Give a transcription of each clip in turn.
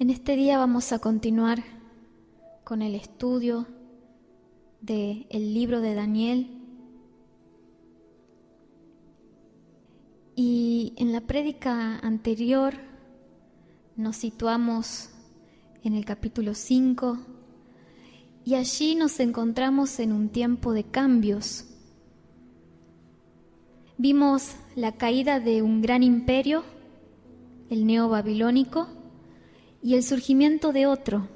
En este día vamos a continuar con el estudio del libro de Daniel. Y en la prédica anterior nos situamos en el capítulo 5 y allí nos encontramos en un tiempo de cambios. Vimos la caída de un gran imperio, el neobabilónico, y el surgimiento de otro,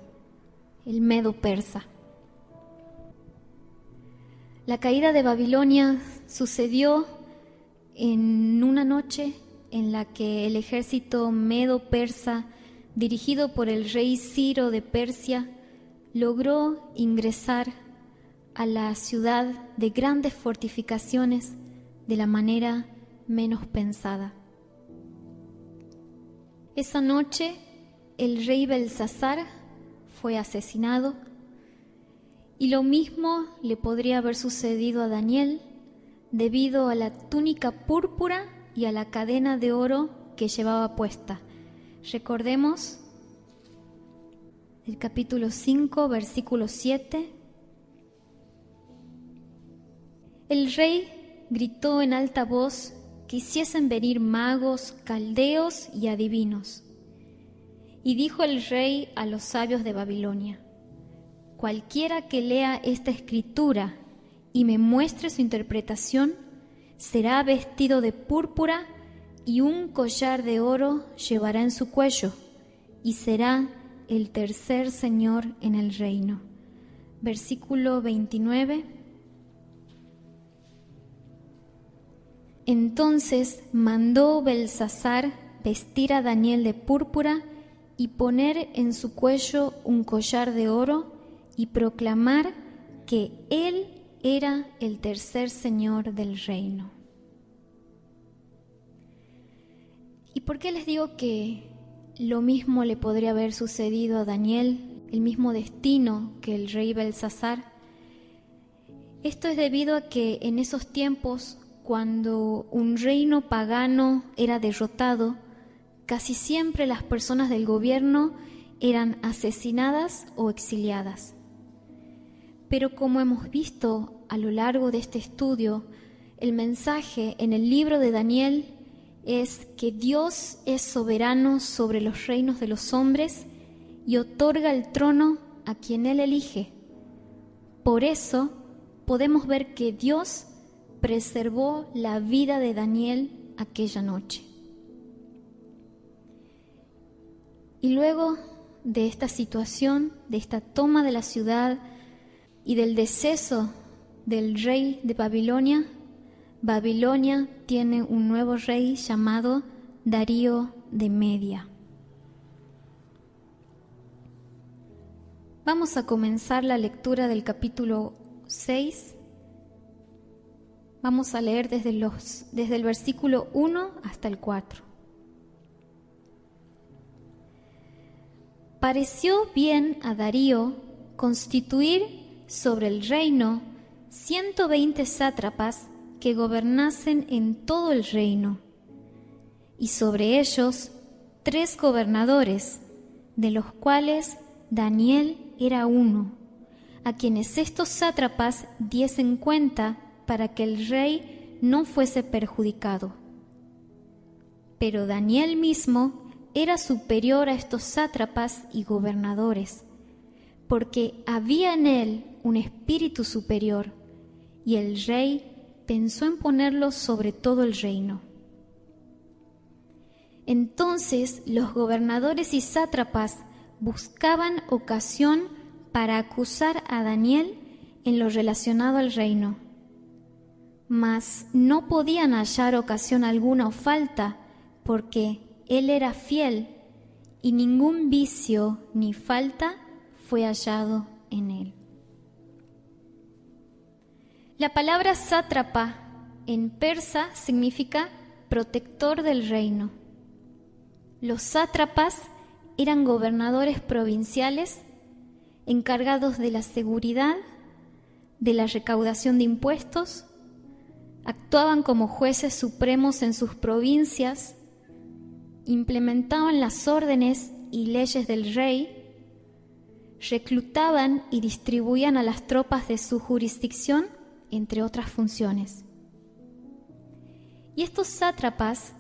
el medo-persa. La caída de Babilonia sucedió en una noche en la que el ejército medo-persa, dirigido por el rey Ciro de Persia, logró ingresar a la ciudad de grandes fortificaciones de la manera menos pensada. Esa noche el rey Belsasar fue asesinado y lo mismo le podría haber sucedido a Daniel debido a la túnica púrpura y a la cadena de oro que llevaba puesta. Recordemos el capítulo 5, versículo 7. El rey gritó en alta voz que hiciesen venir magos, caldeos y adivinos. Y dijo el rey a los sabios de Babilonia: cualquiera que lea esta escritura y me muestre su interpretación, será vestido de púrpura y un collar de oro llevará en su cuello, y será el tercer señor en el reino. Versículo 29. Entonces mandó Belsasar vestir a Daniel de púrpura y poner en su cuello un collar de oro y proclamar que él era el tercer señor del reino. ¿Y por qué les digo que lo mismo le podría haber sucedido a Daniel, el mismo destino que el rey Belsasar? Esto es debido a que en esos tiempos, cuando un reino pagano era derrotado, casi siempre las personas del gobierno eran asesinadas o exiliadas. Pero como hemos visto a lo largo de este estudio, el mensaje en el libro de Daniel es que Dios es soberano sobre los reinos de los hombres y otorga el trono a quien Él elige. Por eso podemos ver que Dios preservó la vida de Daniel aquella noche. Y luego de esta situación, de esta toma de la ciudad y del deceso del rey de Babilonia, Babilonia tiene un nuevo rey llamado Darío de Media. Vamos a comenzar la lectura del capítulo 6. Vamos a leer desde el versículo 1 hasta el 4. Pareció bien a Darío constituir sobre el reino 120 sátrapas que gobernasen en todo el reino, y sobre ellos 3 gobernadores, de los cuales Daniel era uno, a quienes estos sátrapas diesen cuenta para que el rey no fuese perjudicado. Pero Daniel mismo era superior a estos sátrapas y gobernadores, porque había en él un espíritu superior, y el rey pensó en ponerlo sobre todo el reino. Entonces los gobernadores y sátrapas buscaban ocasión para acusar a Daniel en lo relacionado al reino, mas no podían hallar ocasión alguna o falta, porque él era fiel y ningún vicio ni falta fue hallado en él. La palabra sátrapa en persa significa protector del reino. Los sátrapas eran gobernadores provinciales encargados de la seguridad, de la recaudación de impuestos, actuaban como jueces supremos en sus provincias, implementaban las órdenes y leyes del rey, reclutaban y distribuían a las tropas de su jurisdicción, entre otras funciones. Y estos sátrapas,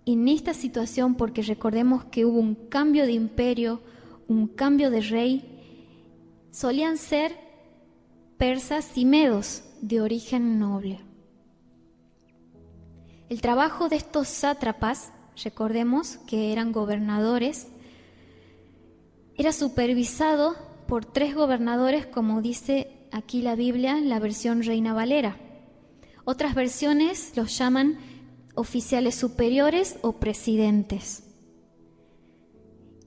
en esta situación, porque recordemos que hubo un cambio de imperio, un cambio de rey, solían ser persas y medos de origen noble. El trabajo de estos sátrapas, recordemos que eran gobernadores, era supervisado por 3 gobernadores, como dice aquí la Biblia, la versión Reina Valera. Otras versiones los llaman oficiales superiores o presidentes.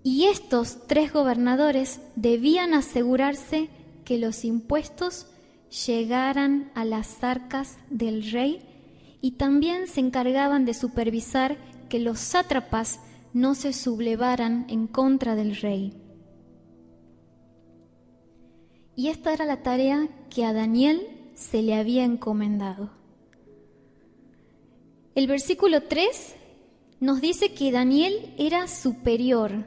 Y estos 3 gobernadores debían asegurarse que los impuestos llegaran a las arcas del rey y también se encargaban de supervisar que los sátrapas no se sublevaran en contra del rey. Y esta era la tarea que a Daniel se le había encomendado. El versículo 3 nos dice que Daniel era superior,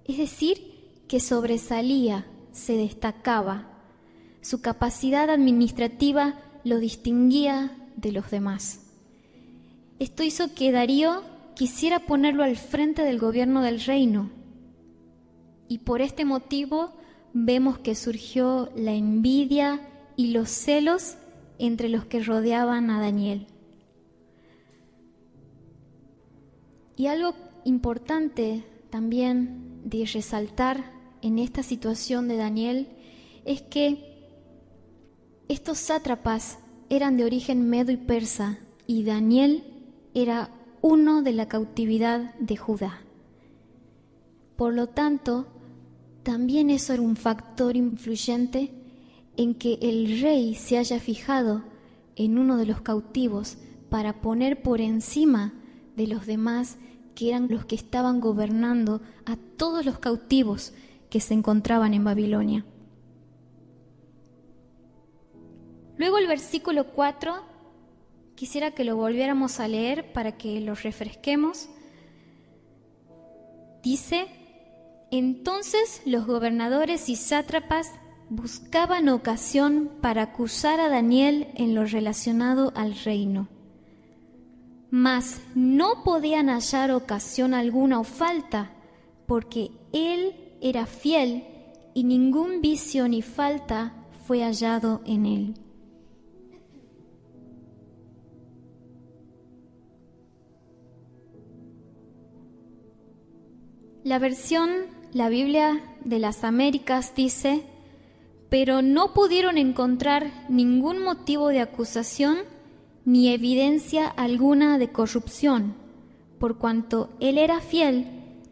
es decir, que sobresalía, se destacaba. Su capacidad administrativa lo distinguía de los demás. Esto hizo que Darío quisiera ponerlo al frente del gobierno del reino. Y por este motivo vemos que surgió la envidia y los celos entre los que rodeaban a Daniel. Y algo importante también de resaltar en esta situación de Daniel es que estos sátrapas eran de origen medo y persa y Daniel era uno de la cautividad de Judá. Por lo tanto, también eso era un factor influyente en que el rey se haya fijado en uno de los cautivos para poner por encima de los demás, que eran los que estaban gobernando a todos los cautivos que se encontraban en Babilonia. Luego el versículo 4, quisiera que lo volviéramos a leer para que lo refresquemos. Dice: entonces los gobernadores y sátrapas buscaban ocasión para acusar a Daniel en lo relacionado al reino. Mas no podían hallar ocasión alguna o falta, porque él era fiel y ningún vicio ni falta fue hallado en él. La Biblia de las Américas dice: pero no pudieron encontrar ningún motivo de acusación ni evidencia alguna de corrupción, por cuanto él era fiel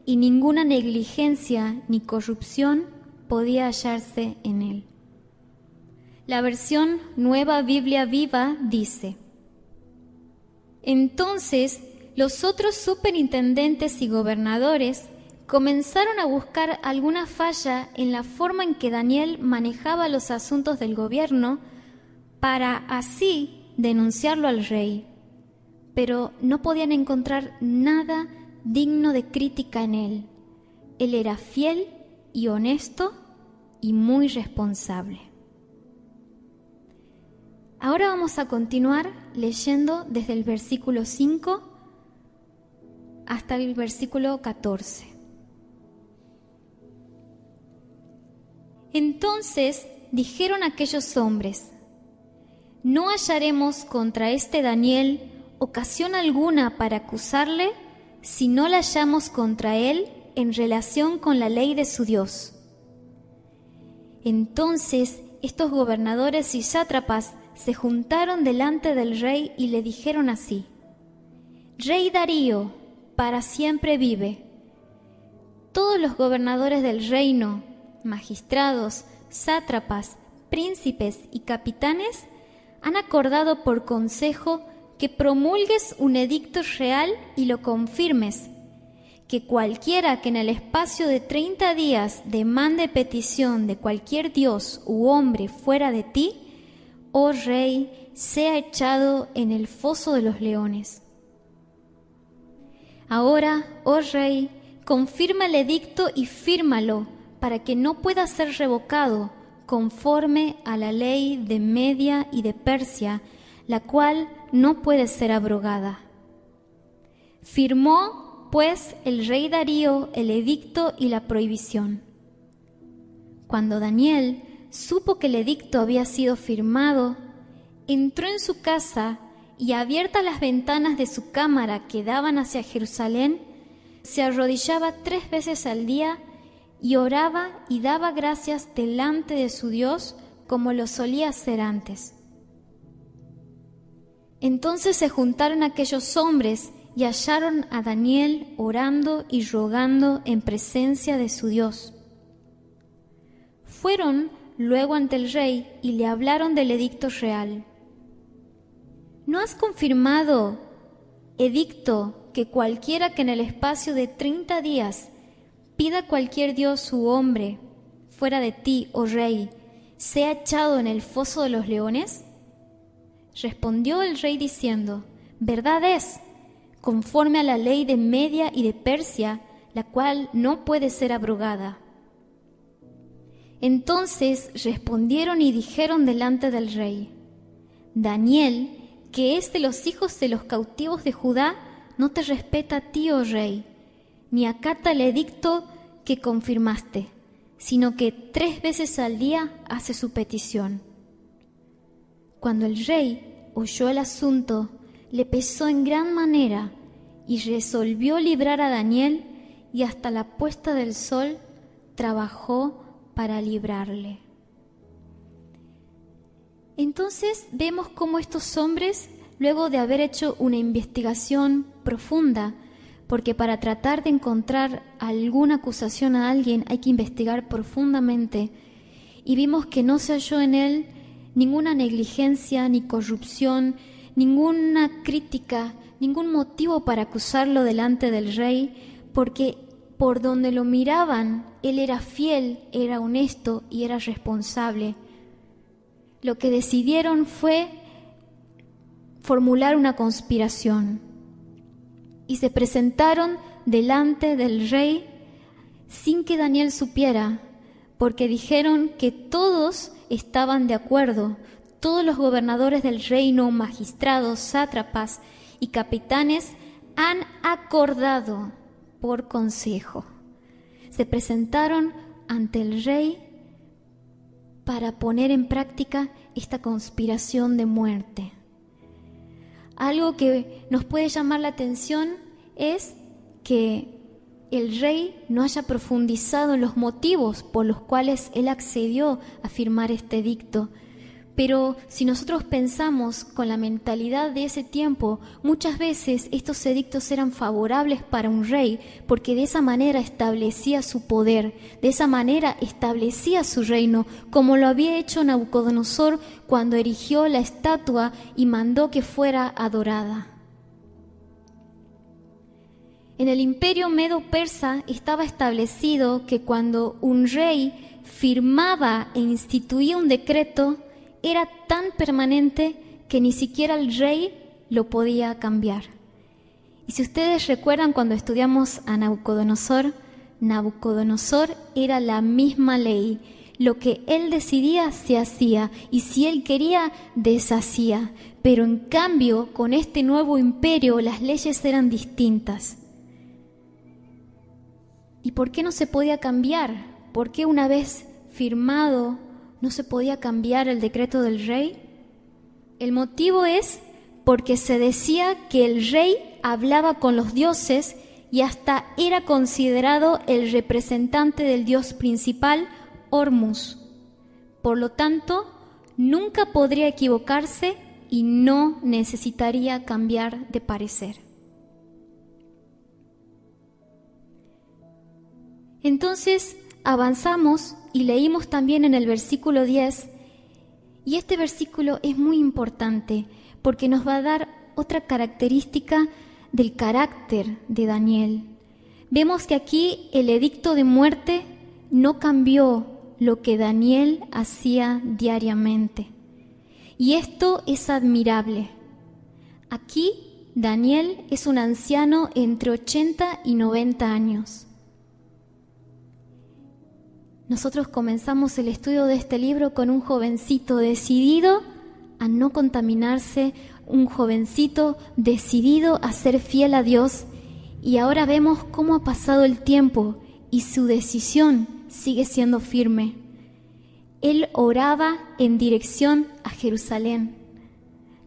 y ninguna negligencia ni corrupción podía hallarse en él. La versión Nueva Biblia Viva dice: entonces los otros superintendentes y gobernadores comenzaron a buscar alguna falla en la forma en que Daniel manejaba los asuntos del gobierno para así denunciarlo al rey, pero no podían encontrar nada digno de crítica en él. Él era fiel y honesto y muy responsable. Ahora vamos a continuar leyendo desde el versículo 5 hasta el versículo 14. Entonces dijeron aquellos hombres: ¿no hallaremos contra este Daniel ocasión alguna para acusarle si no la hallamos contra él en relación con la ley de su Dios? Entonces estos gobernadores y sátrapas se juntaron delante del rey y le dijeron así: Rey Darío, para siempre vive. Todos los gobernadores del reino, magistrados, sátrapas, príncipes y capitanes han acordado por consejo que promulgues un edicto real y lo confirmes, que cualquiera que en el espacio de 30 días demande petición de cualquier dios u hombre fuera de ti, oh rey, sea echado en el foso de los leones. Ahora, oh rey, confirma el edicto y fírmalo para que no pueda ser revocado conforme a la ley de Media y de Persia, la cual no puede ser abrogada. Firmó, pues, el rey Darío el edicto y la prohibición. Cuando Daniel supo que el edicto había sido firmado, entró en su casa y, abiertas las ventanas de su cámara que daban hacia Jerusalén, se arrodillaba 3 veces al día y oraba y daba gracias delante de su Dios como lo solía hacer antes. Entonces se juntaron aquellos hombres y hallaron a Daniel orando y rogando en presencia de su Dios. Fueron luego ante el rey y le hablaron del edicto real. ¿No has confirmado, edicto, que cualquiera que en el espacio de 30 días pida a cualquier dios u hombre fuera de ti, oh rey, sea echado en el foso de los leones? Respondió el rey diciendo: verdad es, conforme a la ley de Media y de Persia, la cual no puede ser abrogada. Entonces respondieron y dijeron delante del rey: Daniel, que es de los hijos de los cautivos de Judá, no te respeta a ti, oh rey, ni acata el edicto que confirmaste, sino que 3 veces al día hace su petición. Cuando el rey oyó el asunto, le pesó en gran manera y resolvió librar a Daniel, y hasta la puesta del sol trabajó para librarle. Entonces vemos cómo estos hombres, luego de haber hecho una investigación profunda, porque para tratar de encontrar alguna acusación a alguien hay que investigar profundamente, y vimos que no se halló en él ninguna negligencia ni corrupción, ninguna crítica, ningún motivo para acusarlo delante del rey, porque por donde lo miraban, él era fiel, era honesto y era responsable. Lo que decidieron fue formular una conspiración y se presentaron delante del rey sin que Daniel supiera, porque dijeron que todos estaban de acuerdo, todos los gobernadores del reino, magistrados, sátrapas y capitanes han acordado por consejo. Se presentaron ante el rey para poner en práctica esta conspiración de muerte. Algo que nos puede llamar la atención es que el rey no haya profundizado en los motivos por los cuales él accedió a firmar este edicto. Pero si nosotros pensamos con la mentalidad de ese tiempo, muchas veces estos edictos eran favorables para un rey, porque de esa manera establecía su poder, de esa manera establecía su reino, como lo había hecho Nabucodonosor cuando erigió la estatua y mandó que fuera adorada. En el imperio medo-persa estaba establecido que cuando un rey firmaba e instituía un decreto, era tan permanente que ni siquiera el rey lo podía cambiar. Y si ustedes recuerdan cuando estudiamos a Nabucodonosor, Nabucodonosor era la misma ley. Lo que él decidía se hacía, y si él quería, deshacía. Pero en cambio, con este nuevo imperio, las leyes eran distintas. ¿Y por qué no se podía cambiar? ¿Por qué una vez firmado no se podía cambiar el decreto del rey? El motivo es porque se decía que el rey hablaba con los dioses y hasta era considerado el representante del dios principal, Hormuz. Por lo tanto, nunca podría equivocarse y no necesitaría cambiar de parecer. Entonces avanzamos y leímos también en el versículo 10, y este versículo es muy importante porque nos va a dar otra característica del carácter de Daniel. Vemos que aquí el edicto de muerte no cambió lo que Daniel hacía diariamente, y esto es admirable. Aquí Daniel es un anciano entre 80 y 90 años. nosotros comenzamos el estudio de este libro con un jovencito decidido a no contaminarse, un jovencito decidido a ser fiel a Dios, y ahora vemos cómo ha pasado el tiempo y su decisión sigue siendo firme. Él oraba en dirección a Jerusalén,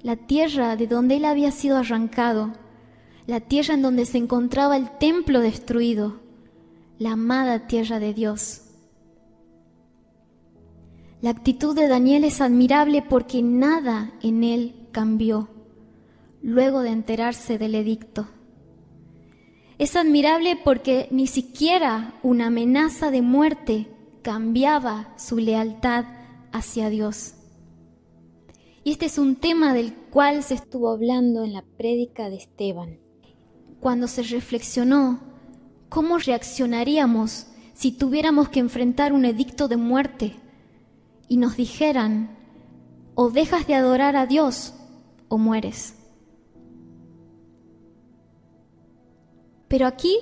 la tierra de donde él había sido arrancado, la tierra en donde se encontraba el templo destruido, la amada tierra de Dios. La actitud de Daniel es admirable porque nada en él cambió luego de enterarse del edicto. Es admirable porque ni siquiera una amenaza de muerte cambiaba su lealtad hacia Dios. Y este es un tema del cual se estuvo hablando en la prédica de Esteban, cuando se reflexionó cómo reaccionaríamos si tuviéramos que enfrentar un edicto de muerte y nos dijeran: o dejas de adorar a Dios o mueres. Pero aquí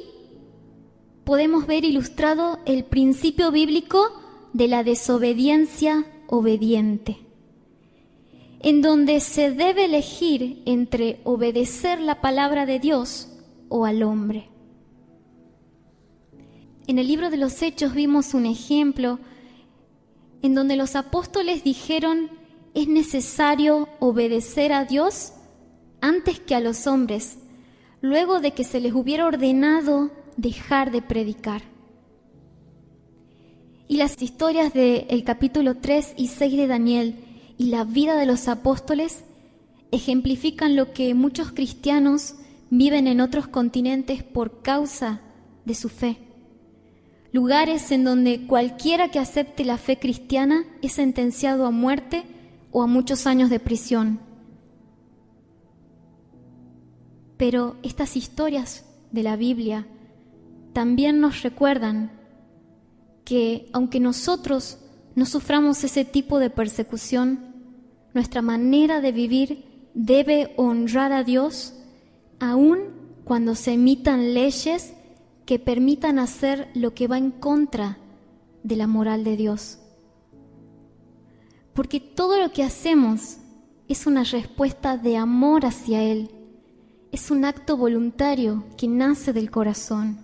podemos ver ilustrado el principio bíblico de la desobediencia obediente, en donde se debe elegir entre obedecer la palabra de Dios o al hombre. En el libro de los Hechos vimos un ejemplo en donde los apóstoles dijeron: es necesario obedecer a Dios antes que a los hombres, luego de que se les hubiera ordenado dejar de predicar. Y las historias del capítulo 3 y 6 de Daniel y la vida de los apóstoles ejemplifican lo que muchos cristianos viven en otros continentes por causa de su fe. Lugares en donde cualquiera que acepte la fe cristiana es sentenciado a muerte o a muchos años de prisión. Pero estas historias de la Biblia también nos recuerdan que aunque nosotros no suframos ese tipo de persecución, nuestra manera de vivir debe honrar a Dios, aun cuando se emitan leyes que permitan hacer lo que va en contra de la moral de Dios. Porque todo lo que hacemos es una respuesta de amor hacia Él. Es un acto voluntario que nace del corazón.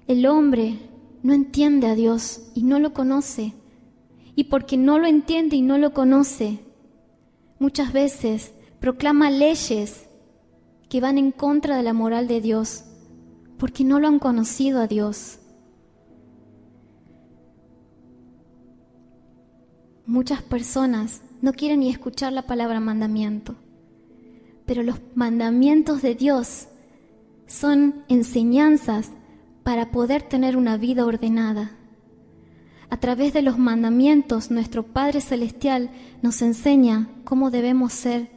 El hombre no entiende a Dios y no lo conoce. Y porque no lo entiende y no lo conoce, muchas veces proclama leyes que van en contra de la moral de Dios, porque no lo han conocido a Dios. Muchas personas no quieren ni escuchar la palabra mandamiento, pero los mandamientos de Dios son enseñanzas para poder tener una vida ordenada. A través de los mandamientos, nuestro Padre Celestial nos enseña cómo debemos ser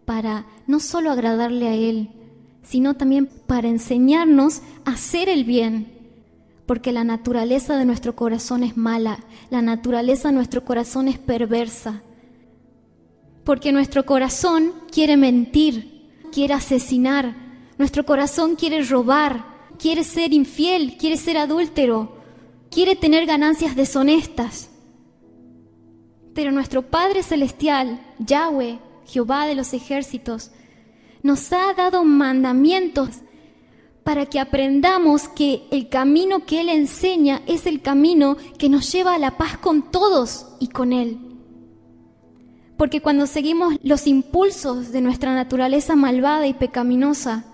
para no solo agradarle a Él, sino también para enseñarnos a hacer el bien, porque la naturaleza de nuestro corazón es mala, la naturaleza de nuestro corazón es perversa, porque nuestro corazón quiere mentir, quiere asesinar, nuestro corazón quiere robar, quiere ser infiel, quiere ser adúltero, quiere tener ganancias deshonestas. Pero nuestro Padre Celestial, Yahweh, Jehová de los ejércitos, nos ha dado mandamientos para que aprendamos que el camino que Él enseña es el camino que nos lleva a la paz con todos y con Él. Porque cuando seguimos los impulsos de nuestra naturaleza malvada y pecaminosa,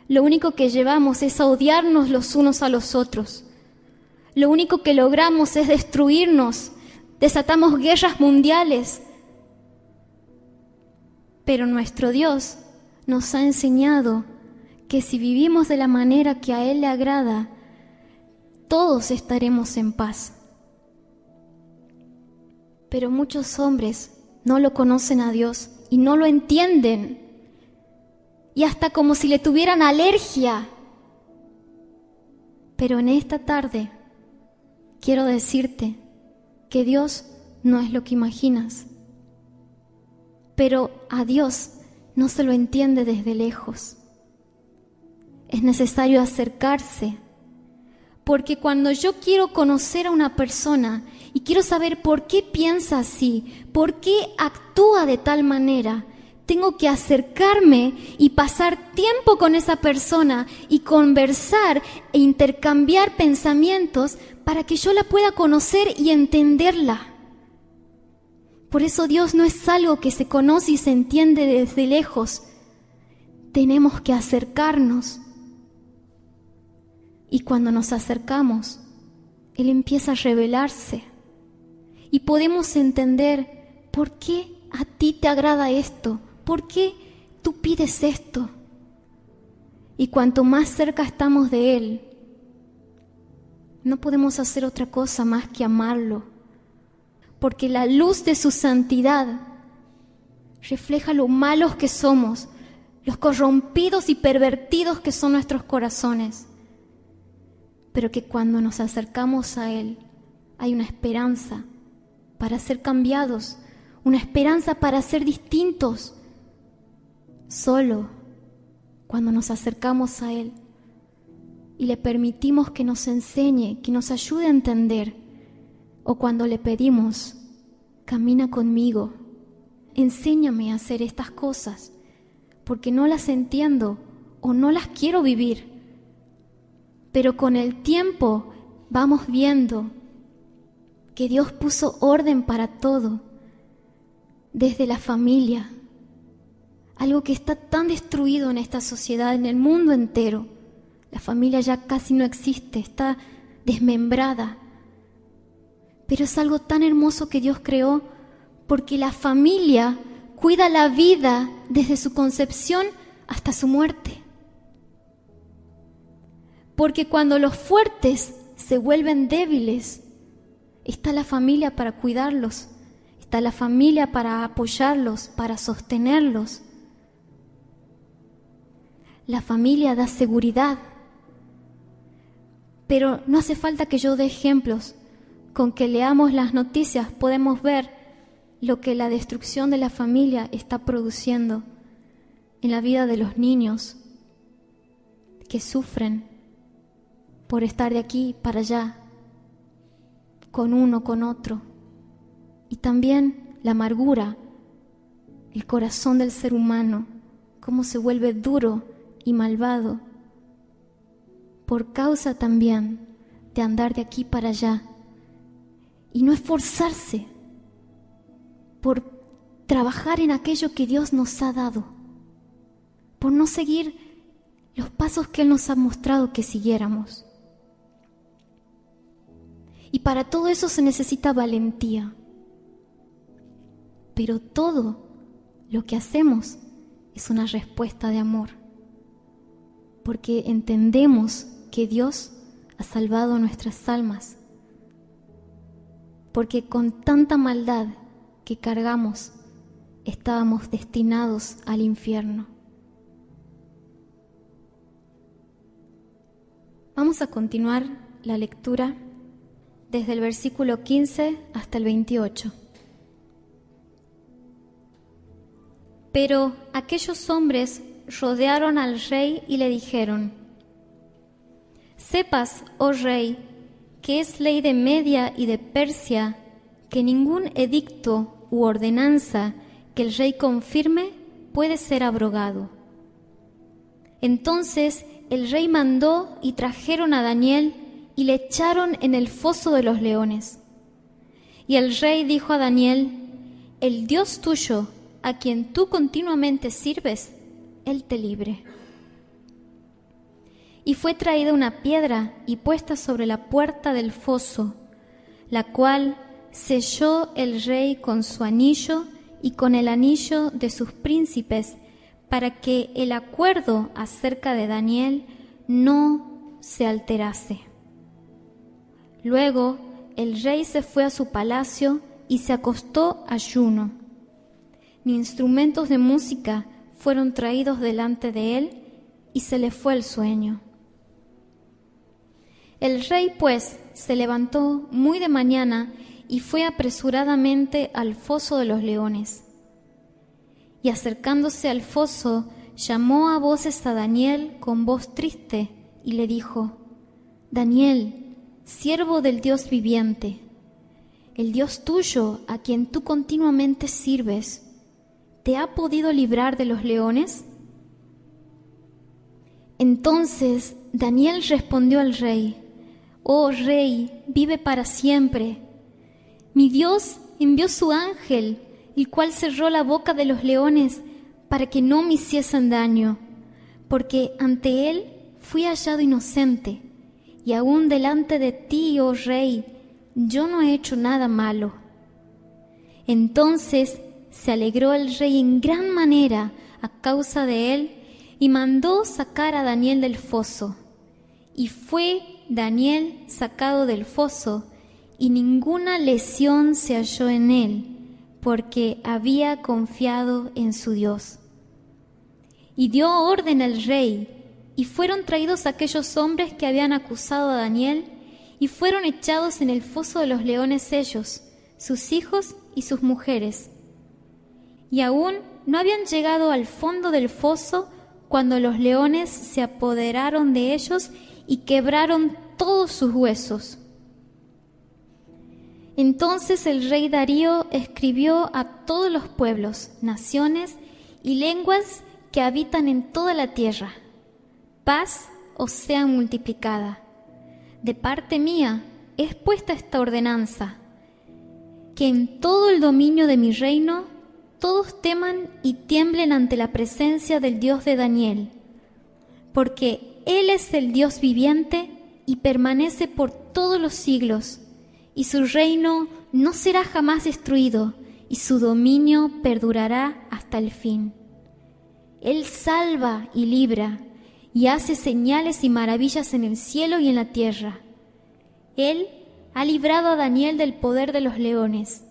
lo único que llevamos es a odiarnos los unos a los otros. Lo único que logramos es destruirnos, desatamos guerras mundiales. Pero nuestro Dios nos ha enseñado que si vivimos de la manera que a Él le agrada, todos estaremos en paz. Pero muchos hombres no lo conocen a Dios y no lo entienden, y hasta como si le tuvieran alergia. Pero en esta tarde quiero decirte que Dios no es lo que imaginas, pero a Dios no se lo entiende desde lejos. Es necesario acercarse porque cuando yo quiero conocer a una persona y quiero saber por qué piensa así, por qué actúa de tal manera, tengo que acercarme y pasar tiempo con esa persona y conversar e intercambiar pensamientos para que yo la pueda conocer y entenderla. Por eso Dios no es algo que se conoce y se entiende desde lejos. Tenemos que acercarnos. Y cuando nos acercamos, Él empieza a revelarse. Y podemos entender por qué a ti te agrada esto, por qué tú pides esto. Y cuanto más cerca estamos de Él, no podemos hacer otra cosa más que amarlo, porque la luz de su santidad refleja lo malos que somos, los corrompidos y pervertidos que son nuestros corazones, pero que cuando nos acercamos a Él hay una esperanza para ser cambiados, una esperanza para ser distintos. Solo cuando nos acercamos a Él y le permitimos que nos enseñe, que nos ayude a entender, o cuando le pedimos, camina conmigo, enséñame a hacer estas cosas, porque no las entiendo o no las quiero vivir. Pero con el tiempo vamos viendo que Dios puso orden para todo, desde la familia, algo que está tan destruido en esta sociedad, en el mundo entero. La familia ya casi no existe, está desmembrada. Pero es algo tan hermoso que Dios creó, porque la familia cuida la vida desde su concepción hasta su muerte. Porque cuando los fuertes se vuelven débiles, está la familia para cuidarlos, está la familia para apoyarlos, para sostenerlos. La familia da seguridad. Pero no hace falta que yo dé ejemplos. Con que leamos las noticias podemos ver lo que la destrucción de la familia está produciendo en la vida de los niños que sufren por estar de aquí para allá, con uno, con otro. Y también la amargura, el corazón del ser humano, cómo se vuelve duro y malvado por causa también de andar de aquí para allá y no esforzarse por trabajar en aquello que Dios nos ha dado, por no seguir los pasos que Él nos ha mostrado que siguiéramos. Y para todo eso se necesita valentía. Pero todo lo que hacemos es una respuesta de amor, porque entendemos que Dios ha salvado nuestras almas, porque con tanta maldad que cargamos estábamos destinados al infierno. Vamos a continuar la lectura desde el versículo 15 hasta el 28. Pero aquellos hombres rodearon al rey y le dijeron: Sepas, oh rey, que es ley de Media y de Persia que ningún edicto u ordenanza que el rey confirme puede ser abrogado. Entonces el rey mandó y trajeron a Daniel y le echaron en el foso de los leones. Y el rey dijo a Daniel: El Dios tuyo, a quien tú continuamente sirves, Él te libre. Y fue traída una piedra y puesta sobre la puerta del foso, la cual selló el rey con su anillo y con el anillo de sus príncipes, para que el acuerdo acerca de Daniel no se alterase. Luego el rey se fue a su palacio y se acostó ayuno. Ni instrumentos de música fueron traídos delante de él, y se le fue el sueño. El rey, pues, se levantó muy de mañana y fue apresuradamente al foso de los leones. Y acercándose al foso, llamó a voces a Daniel con voz triste y le dijo: Daniel, siervo del Dios viviente, el Dios tuyo, a quien tú continuamente sirves, ¿te ha podido librar de los leones? Entonces Daniel respondió al rey: Oh rey, vive para siempre. Mi Dios envió su ángel, el cual cerró la boca de los leones para que no me hiciesen daño, porque ante él fui hallado inocente, y aún delante de ti, oh rey, yo no he hecho nada malo. Entonces se alegró el rey en gran manera a causa de él, y mandó sacar a Daniel del foso. Y fue Daniel sacado del foso, y ninguna lesión se halló en él, porque había confiado en su Dios. Y dio orden al rey, y fueron traídos aquellos hombres que habían acusado a Daniel, y fueron echados en el foso de los leones ellos, sus hijos y sus mujeres. Y aún no habían llegado al fondo del foso cuando los leones se apoderaron de ellos y quebraron todos sus huesos. Entonces el rey Darío escribió a todos los pueblos, naciones y lenguas que habitan en toda la tierra: paz os sea multiplicada. De parte mía es puesta esta ordenanza, que en todo el dominio de mi reino todos teman y tiemblen ante la presencia del Dios de Daniel, porque Él es el Dios viviente y permanece por todos los siglos, y su reino no será jamás destruido, y su dominio perdurará hasta el fin. Él salva y libra, y hace señales y maravillas en el cielo y en la tierra. Él ha librado a Daniel del poder de los leones.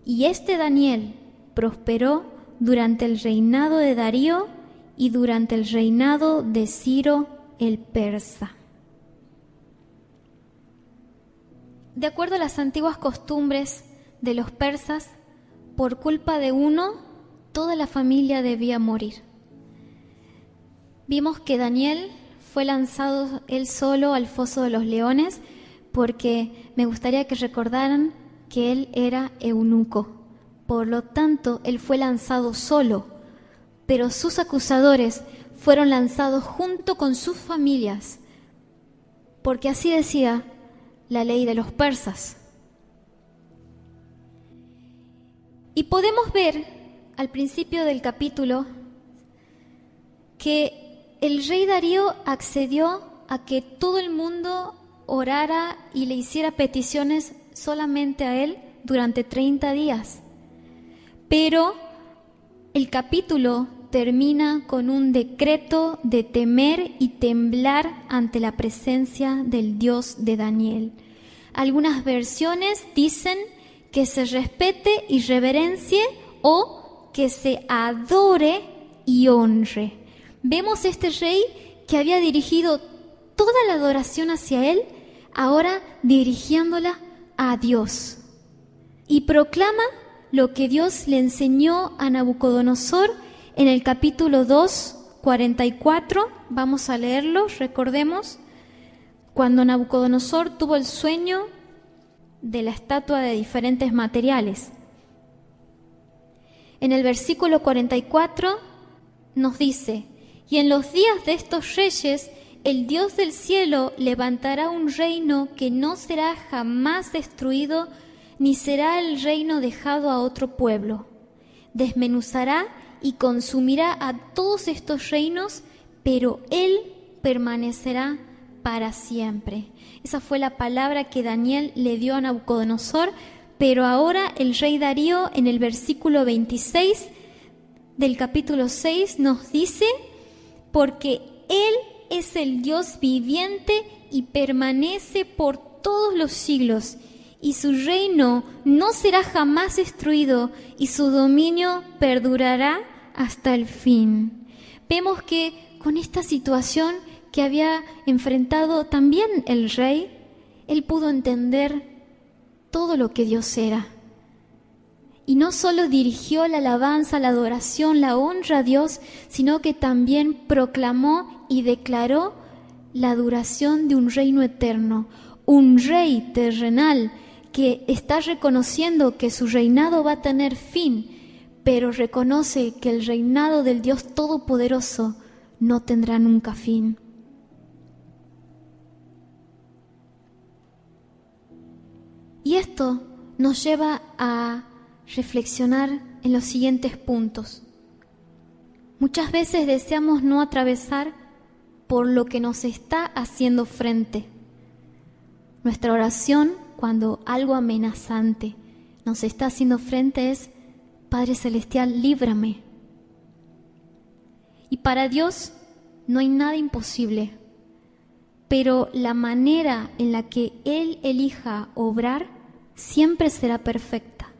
Y este Daniel prosperó durante el reinado de Darío y durante el reinado de Ciro el persa. De acuerdo a las antiguas costumbres de los persas, por culpa de uno, toda la familia debía morir. Vimos que Daniel fue lanzado él solo al foso de los leones, porque me gustaría que recordaran que él era eunuco. Por lo tanto, él fue lanzado solo, pero sus acusadores fueron lanzados junto con sus familias, porque así decía la ley de los persas. Y podemos ver al principio del capítulo que el rey Darío accedió a que todo el mundo orara y le hiciera peticiones solamente a él durante 30 días. Pero el capítulo termina con un decreto de temer y temblar ante la presencia del Dios de Daniel. Algunas versiones dicen que se respete y reverencie o que se adore y honre. Vemos este rey que había dirigido toda la adoración hacia él, ahora dirigiéndola a Dios. Y proclama lo que Dios le enseñó a Nabucodonosor en el capítulo 2, 44. Vamos a leerlo, recordemos, cuando Nabucodonosor tuvo el sueño de la estatua de diferentes materiales. En el versículo 44 nos dice: y en los días de estos reyes, el Dios del cielo levantará un reino que no será jamás destruido, ni será el reino dejado a otro pueblo. Desmenuzará y consumirá a todos estos reinos, pero Él permanecerá para siempre. Esa fue la palabra que Daniel le dio a Nabucodonosor, pero ahora el rey Darío, en el versículo 26 del capítulo 6, nos dice: porque Él es el Dios viviente y permanece por todos los siglos, y su reino no será jamás destruido, y su dominio perdurará hasta el fin. Vemos que con esta situación que había enfrentado también el rey, él pudo entender todo lo que Dios era. Y no solo dirigió la alabanza, la adoración, la honra a Dios, sino que también proclamó y declaró la duración de un reino eterno, un rey terrenal que está reconociendo que su reinado va a tener fin, pero reconoce que el reinado del Dios Todopoderoso no tendrá nunca fin. Y esto nos lleva a reflexionar en los siguientes puntos. Muchas veces deseamos no atravesar por lo que nos está haciendo frente. Nuestra oración, cuando algo amenazante nos está haciendo frente, es: Padre Celestial, líbrame. Y para Dios no hay nada imposible, pero la manera en la que Él elija obrar siempre será perfecta.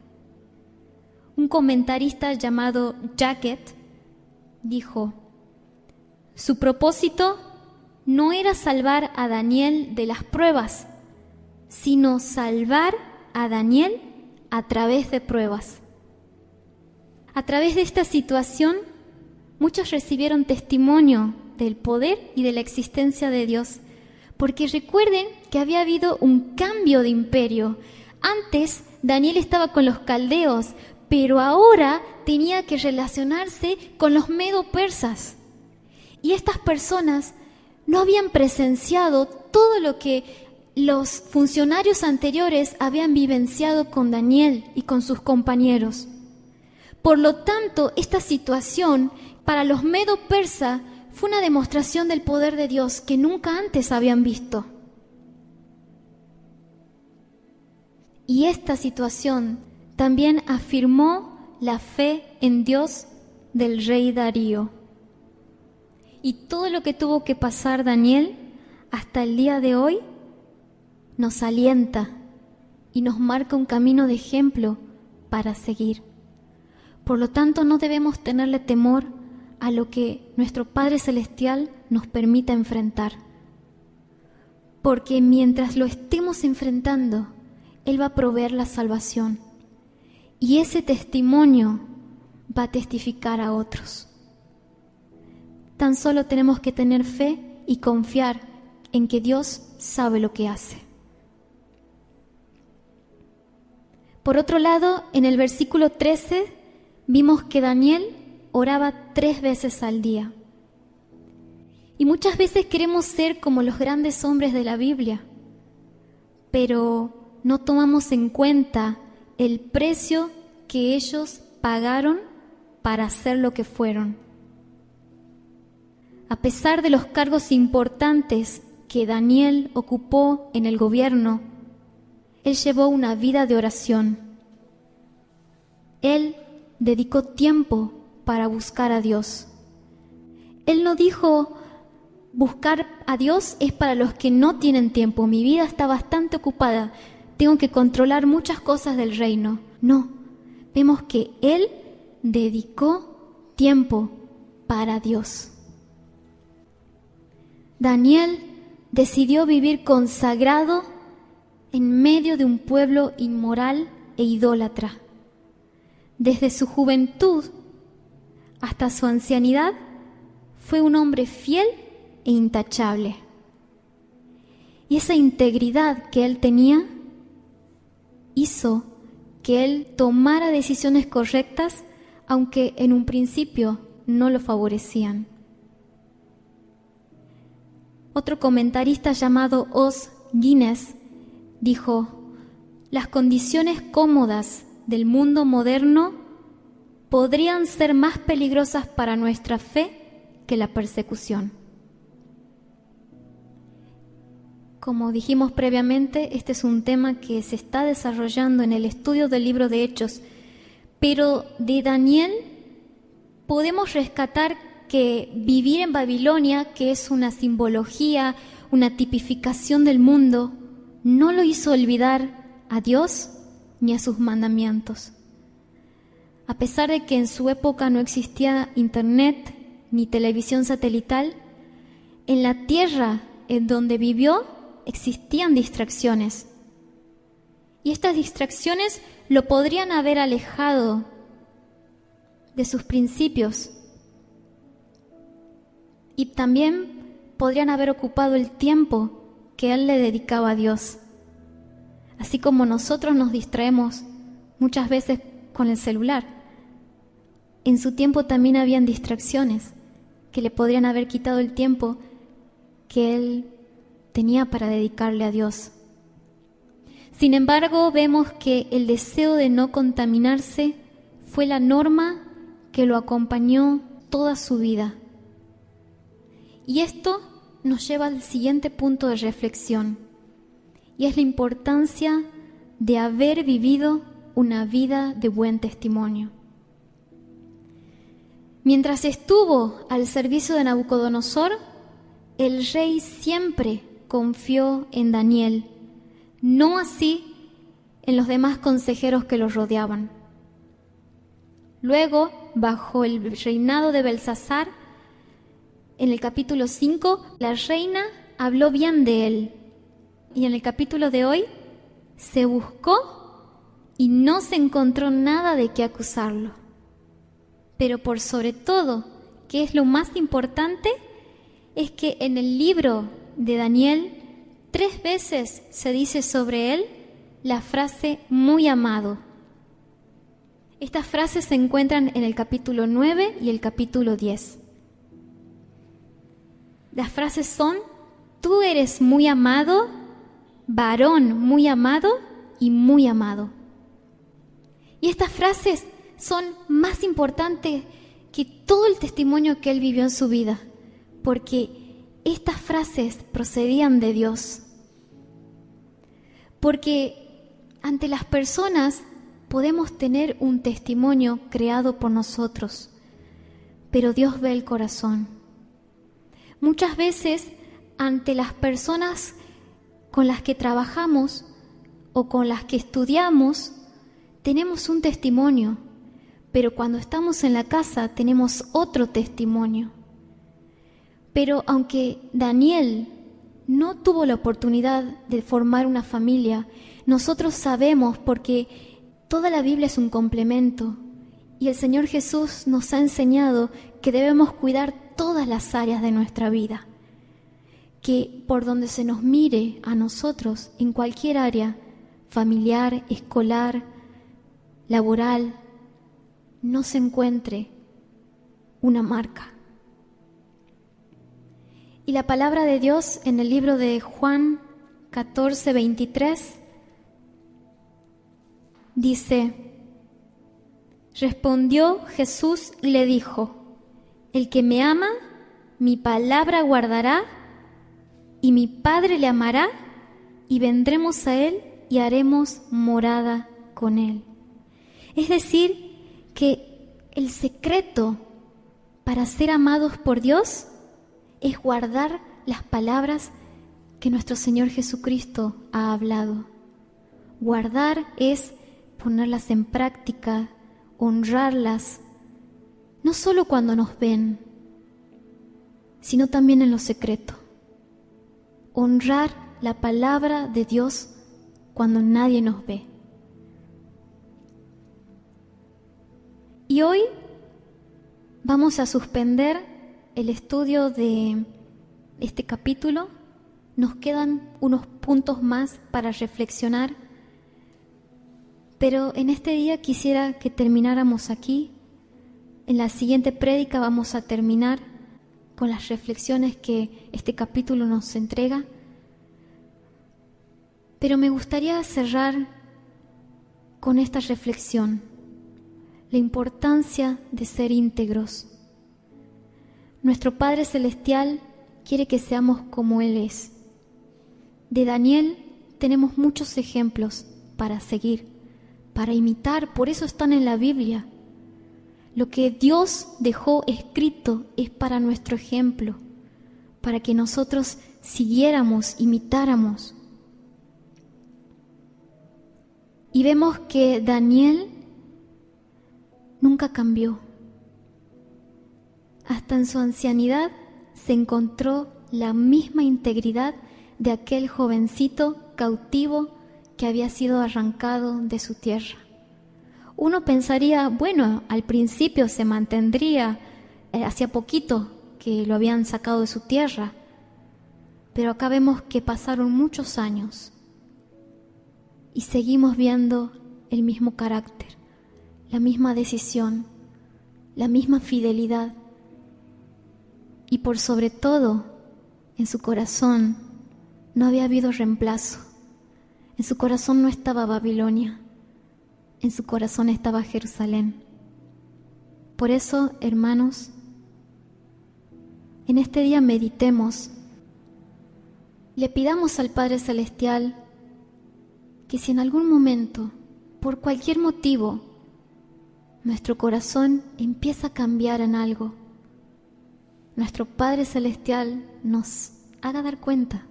Un comentarista llamado Jacket dijo: su propósito no era salvar a Daniel de las pruebas, sino salvar a Daniel a través de pruebas. A través de esta situación, muchos recibieron testimonio del poder y de la existencia de Dios, porque recuerden que había habido un cambio de imperio. Antes Daniel estaba con los caldeos, pero ahora tenía que relacionarse con los medo-persas. Y estas personas no habían presenciado todo lo que los funcionarios anteriores habían vivenciado con Daniel y con sus compañeros. Por lo tanto, esta situación para los medo-persas fue una demostración del poder de Dios que nunca antes habían visto. Y esta situación también afirmó la fe en Dios del rey Darío. Y todo lo que tuvo que pasar Daniel hasta el día de hoy nos alienta y nos marca un camino de ejemplo para seguir. Por lo tanto, no debemos tenerle temor a lo que nuestro Padre Celestial nos permita enfrentar. Porque mientras lo estemos enfrentando, Él va a proveer la salvación. Y ese testimonio va a testificar a otros. Tan solo tenemos que tener fe y confiar en que Dios sabe lo que hace. Por otro lado, en el versículo 13 vimos que Daniel oraba 3 veces al día. Y muchas veces queremos ser como los grandes hombres de la Biblia, pero no tomamos en cuenta el precio que ellos pagaron para ser lo que fueron. A pesar de los cargos importantes que Daniel ocupó en el gobierno, él llevó una vida de oración. Él dedicó tiempo para buscar a Dios. Él no dijo: buscar a Dios es para los que no tienen tiempo, mi vida está bastante ocupada, tengo que controlar muchas cosas del reino. No, vemos que él dedicó tiempo para Dios. Daniel decidió vivir consagrado en medio de un pueblo inmoral e idólatra. Desde su juventud hasta su ancianidad, fue un hombre fiel e intachable. Y esa integridad que él tenía hizo que él tomara decisiones correctas, aunque en un principio no lo favorecían. Otro comentarista llamado Os Guinness dijo: las condiciones cómodas del mundo moderno podrían ser más peligrosas para nuestra fe que la persecución. Como dijimos previamente, este es un tema que se está desarrollando en el estudio del libro de Hechos, pero de Daniel podemos rescatar que vivir en Babilonia, que es una simbología, una tipificación del mundo, no lo hizo olvidar a Dios ni a sus mandamientos. A pesar de que en su época no existía internet ni televisión satelital, en la tierra en donde vivió existían distracciones. Y estas distracciones lo podrían haber alejado de sus principios. Y también podrían haber ocupado el tiempo que él le dedicaba a Dios. Así como nosotros nos distraemos muchas veces con el celular, en su tiempo también habían distracciones que le podrían haber quitado el tiempo que él tenía para dedicarle a Dios. Sin embargo, vemos que el deseo de no contaminarse fue la norma que lo acompañó toda su vida. Y esto nos lleva al siguiente punto de reflexión, y es la importancia de haber vivido una vida de buen testimonio. Mientras estuvo al servicio de Nabucodonosor, el rey siempre confió en Daniel, no así en los demás consejeros que lo rodeaban. Luego, bajo el reinado de Belsasar, en el capítulo 5, la reina habló bien de él. Y en el capítulo de hoy, se buscó y no se encontró nada de qué acusarlo. Pero por sobre todo, que es lo más importante, es que en el libro de Daniel 3 veces se dice sobre él la frase muy amado. Estas frases se encuentran en el capítulo 9 y el capítulo 10. Las frases son: tú eres muy amado, varón muy amado y muy amado. Y estas frases son más importantes que todo el testimonio que él vivió en su vida, porque estas frases procedían de Dios. Porque ante las personas podemos tener un testimonio creado por nosotros, pero Dios ve el corazón. Muchas veces, ante las personas con las que trabajamos o con las que estudiamos, tenemos un testimonio, pero cuando estamos en la casa tenemos otro testimonio. Pero aunque Daniel no tuvo la oportunidad de formar una familia, nosotros sabemos, porque toda la Biblia es un complemento y el Señor Jesús nos ha enseñado que debemos cuidar todas las áreas de nuestra vida, que por donde se nos mire a nosotros, en cualquier área, familiar, escolar, laboral, no se encuentre una marca. Y la palabra de Dios en el libro de Juan 14:23 dice: respondió Jesús y le dijo: el que me ama, mi palabra guardará, y mi Padre le amará, y vendremos a él y haremos morada con él. Es decir, que el secreto para ser amados por Dios es guardar las palabras que nuestro Señor Jesucristo ha hablado. Guardar es ponerlas en práctica, honrarlas, no solo cuando nos ven, sino también en lo secreto. Honrar la palabra de Dios cuando nadie nos ve. Y hoy vamos a suspender el estudio de este capítulo. Nos quedan unos puntos más para reflexionar, pero en este día quisiera que termináramos aquí. En la siguiente prédica vamos a terminar con las reflexiones que este capítulo nos entrega, pero me gustaría cerrar con esta reflexión: la importancia de ser íntegros. Nuestro Padre Celestial quiere que seamos como Él es. De Daniel tenemos muchos ejemplos para seguir, para imitar, por eso están en la Biblia. Lo que Dios dejó escrito es para nuestro ejemplo, para que nosotros siguiéramos, imitáramos. Y vemos que Daniel nunca cambió. Hasta en su ancianidad se encontró la misma integridad de aquel jovencito cautivo que había sido arrancado de su tierra. Uno pensaría, bueno, al principio se mantendría, hacía poquito que lo habían sacado de su tierra, Pero acá vemos que pasaron muchos años y seguimos viendo el mismo carácter, la misma decisión, la misma fidelidad. Y por sobre todo, en su corazón no había habido reemplazo. En su corazón no estaba Babilonia, en su corazón estaba Jerusalén. Por eso, hermanos, en este día meditemos, le pidamos al Padre Celestial que si en algún momento, por cualquier motivo, nuestro corazón empieza a cambiar en algo, nuestro Padre Celestial nos haga dar cuenta,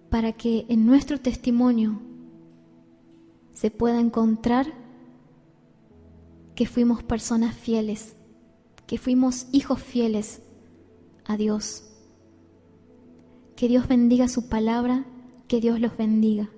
para que en nuestro testimonio se pueda encontrar que fuimos personas fieles, que fuimos hijos fieles a Dios. Que Dios bendiga su palabra, que Dios los bendiga.